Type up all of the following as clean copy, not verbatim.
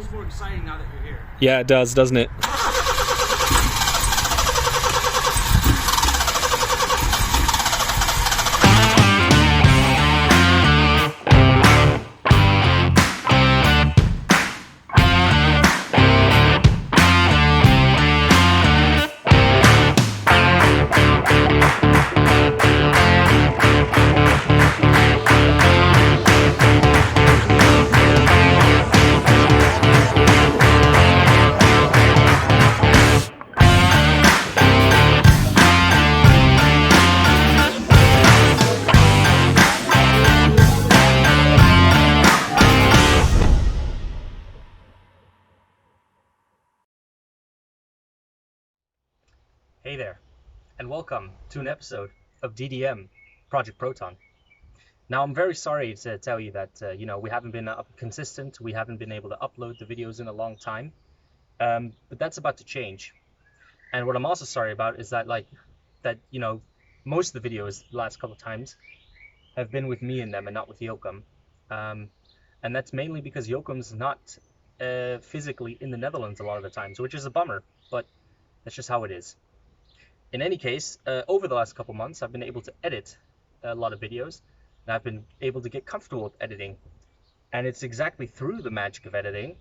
feels more exciting now that you're here. Yeah, it does, doesn't it? Hey there, and welcome to an episode of DDM, Project Proton. Now, I'm very sorry to tell you that, we haven't been consistent, we haven't been able to upload the videos in a long time, but that's about to change. And what I'm also sorry about is that, most of the videos the last couple of times have been with me in them and not with Joachim. And that's mainly because Joachim's not physically in the Netherlands a lot of the times, which is a bummer, but that's just how it is. In any case, over the last couple months, I've been able to edit a lot of videos, and I've been able to get comfortable with editing. And it's exactly through the magic of editing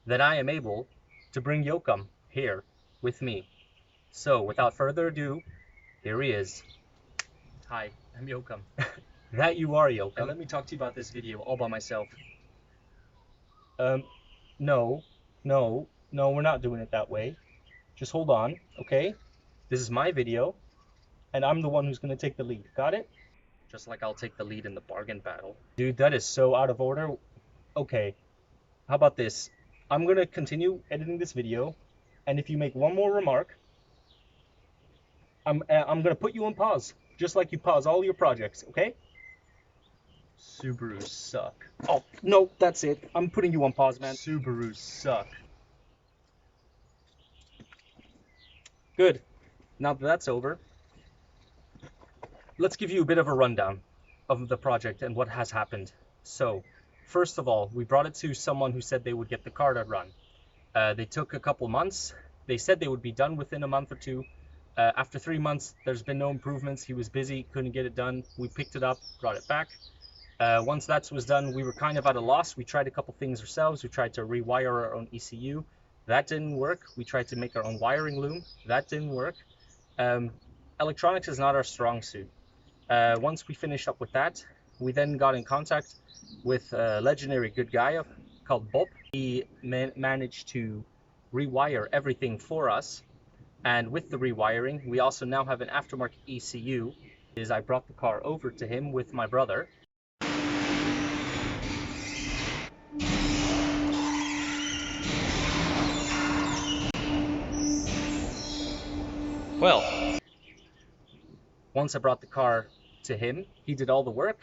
that I am able to bring Joachim here with me. So, without further ado, here he is. Hi, I'm Joachim. That you are, Joachim. And let me talk to you about this video all by myself. No, we're not doing it that way. Just hold on, okay? This is my video, and I'm the one who's going to take the lead. Got it? Just like I'll take the lead in the bargain battle. Dude, that is so out of order. Okay, how about this? I'm going to continue editing this video, and if you make one more remark, I'm going to put you on pause, just like you pause all your projects, okay? Subarus suck. Oh, no, that's it. I'm putting you on pause, man. Subarus suck. Good. Now that that's over, let's give you a bit of a rundown of the project and what has happened. So, first of all, we brought it to someone who said they would get the car to run. They took a couple months. They said they would be done within a month or two. After 3 months, there's been no improvements. He was busy, couldn't get it done. We picked it up, brought it back. Once that was done, we were kind of at a loss. We tried a couple things ourselves. We tried to rewire our own ECU. That didn't work. We tried to make our own wiring loom. That didn't work. Electronics is not our strong suit. Once we finished up with that, we then got in contact with a legendary good guy called Bob. He managed to rewire everything for us. And with the rewiring, we also now have an aftermarket ECU. I brought the car over to him with my brother. Well, once I brought the car to him, he did all the work,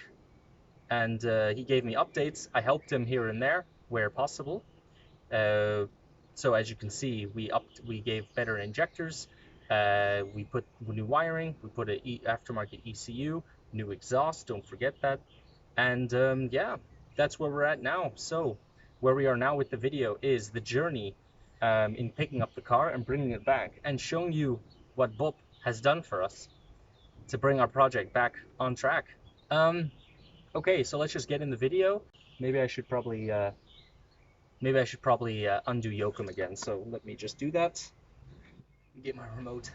and he gave me updates. I helped him here and there where possible. So as you can see, we gave better injectors, we put new wiring, we put an aftermarket ECU, new exhaust, don't forget that. And yeah, that's where we're at now. So where we are now with the video is the journey in picking up the car and bringing it back and showing you what Bob has done for us to bring our project back on track. Okay, so let's just get in the video. Maybe I should probably undo Joachim again. So let me just do that. Get my remote.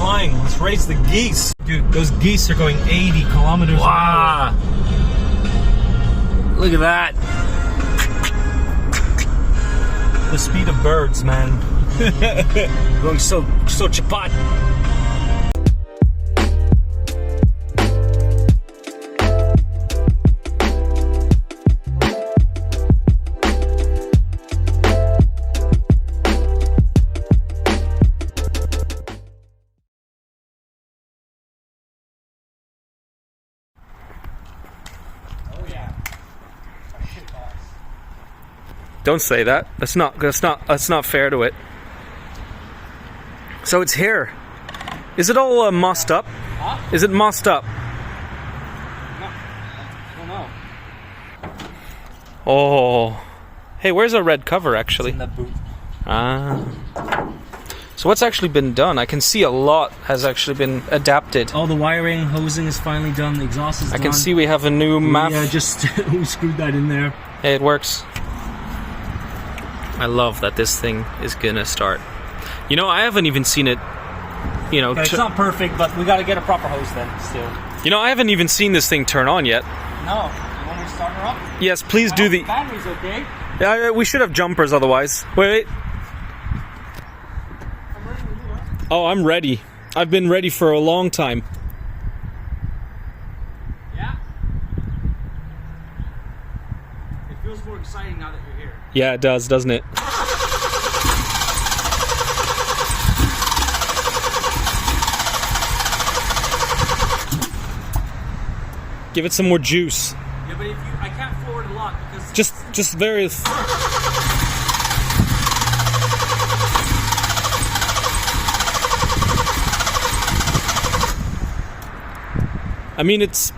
flying. Let's race the geese. Dude, those geese are going 80 kilometers an hour. Look at that. The speed of birds, man. Going so chapat. Don't say that. That's not fair to it. So it's here. Is it all mossed up? Huh? Is it mossed up? No. I don't know. Oh. Hey, where's our red cover actually? It's in the boot. Ah. So what's actually been done? I can see a lot has actually been adapted. All the wiring, hosing is finally done. The exhaust is done. I can see we have a new map. Yeah, just we screwed that in there. Hey, it works. I love that this thing is gonna start. You know, I haven't even seen it, you know... Okay, it's not perfect, but we gotta get a proper hose then, still. You know, I haven't even seen this thing turn on yet. No. You want me to start her up? Yes, please do the... battery's okay. Yeah, we should have jumpers otherwise. Wait. I'm ready to do that. Oh, I'm ready. I've been ready for a long time. Yeah? It feels more exciting now that you're here. Yeah, it does, doesn't it? Give it some more juice. Yeah, but I can't forward a lot because... Just very... I mean, it's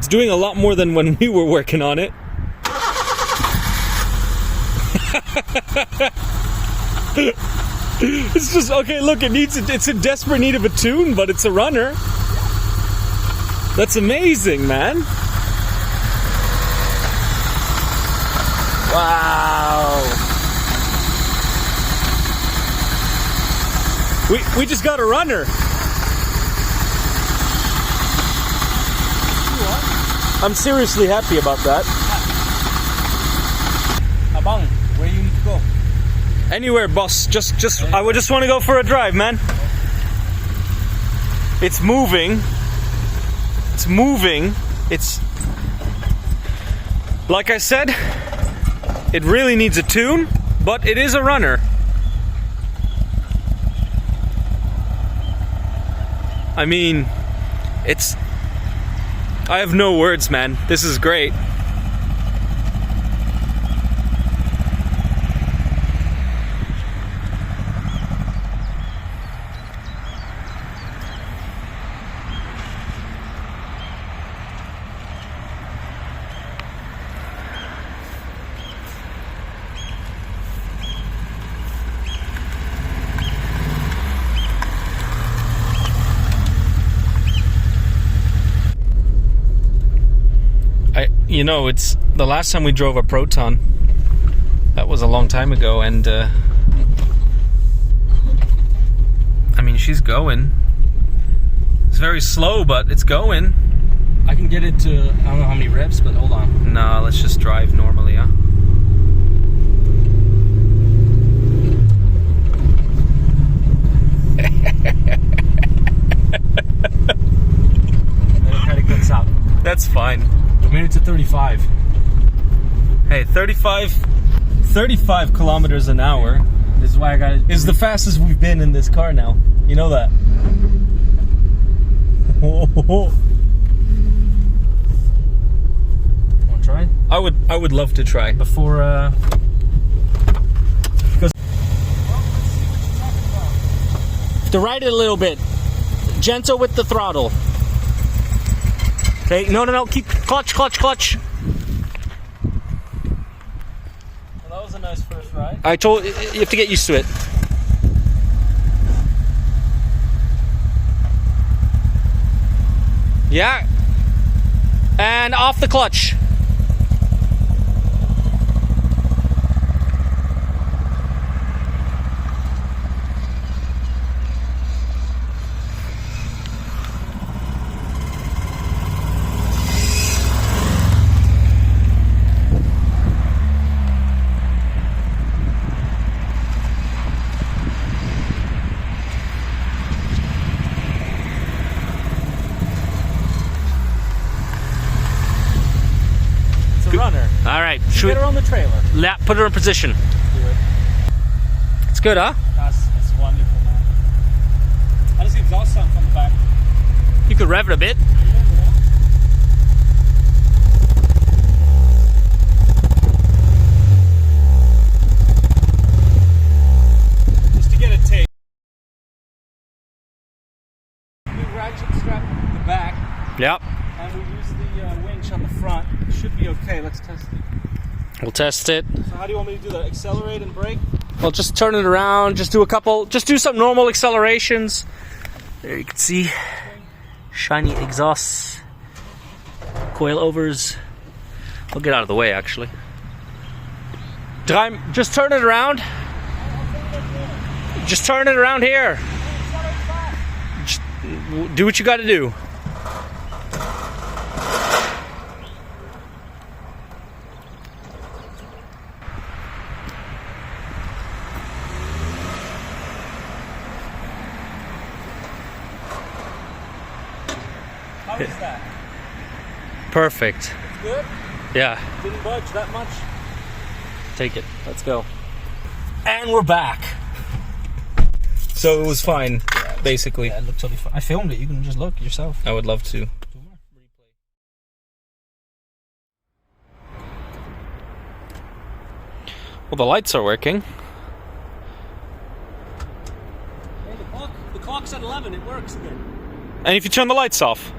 doing a lot more than when we were working on it. It's just okay. Look, it's in desperate need of a tune, but it's a runner. That's amazing, man. Wow. We just got a runner. I'm seriously happy about that. Abang, where you need to go? Anywhere, boss. I would just want to go for a drive, man. It's moving. It's moving. It's... Like I said, it really needs a tune, but it is a runner. I mean, it's... I have no words, man. This is great. You know, it's the last time we drove a Proton. That was a long time ago, and I mean, she's going. It's very slow, but it's going. I can get it to, I don't know how many revs, but hold on. Nah, let's just drive normally, huh? Then it kind of cuts out. That's fine. We made it to 35. Hey, 35 kilometers an hour. This is why I got it. Is the fastest we've been in this car now. You know that. Want to try? I would love to try. Before because to ride it a little bit. Gentle with the throttle. Okay, no, keep clutch. Well, that was a nice first ride. I told you have to get used to it. Yeah. And off the clutch. All right, should Get her on the trailer. put her in position. Do it. It's good, huh? That's wonderful, man. How does the exhaust sound from the back? You could rev it a bit. Just to get a taste. We ratchet strap the back, Yep. and we use the winch on the front. It should be okay. Let's test it. We'll test it. So how do you want me to do that? Accelerate and brake? Well, just turn it around. Just do some normal accelerations. There you can see shiny exhausts, coilovers. I'll get out of the way, actually. Just turn it around. Just turn it around here. Just do what you got to do. How is that? Perfect. It's good? Yeah. Didn't budge that much? Take it. Let's go. And we're back. So it was fine, basically. Yeah, it looked totally fine. I filmed it. You can just look yourself. I would love to. Well, the lights are working. Hey, the clock's at 11. It works again. And if you turn the lights off?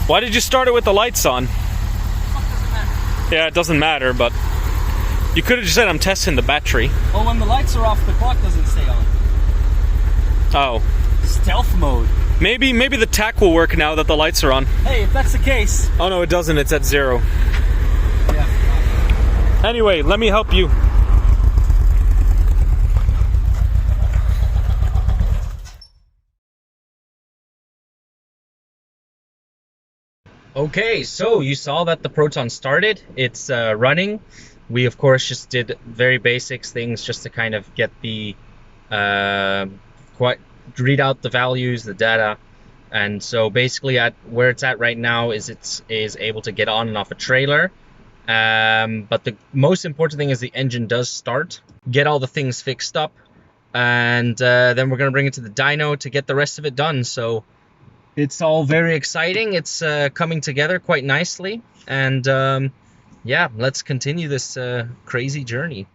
Why did you start it with the lights on? Yeah, it doesn't matter, but you could have just said I'm testing the battery. Oh, when the lights are off, the clock doesn't stay on. Oh. Stealth mode. Maybe the tack will work now that the lights are on. Hey, if that's the case. Oh no, it doesn't. It's at 0. Yeah. Anyway, let me help you. Okay, so you saw that the Proton started. It's running. We of course just did very basics things just to kind of get the read out the values, the data, and so basically at where it's at right now is is able to get on and off a trailer. But the most important thing is the engine does start. Get all the things fixed up, and then we're gonna bring it to the dyno to get the rest of it done. So it's all very exciting. It's coming together quite nicely, and yeah, let's continue this crazy journey.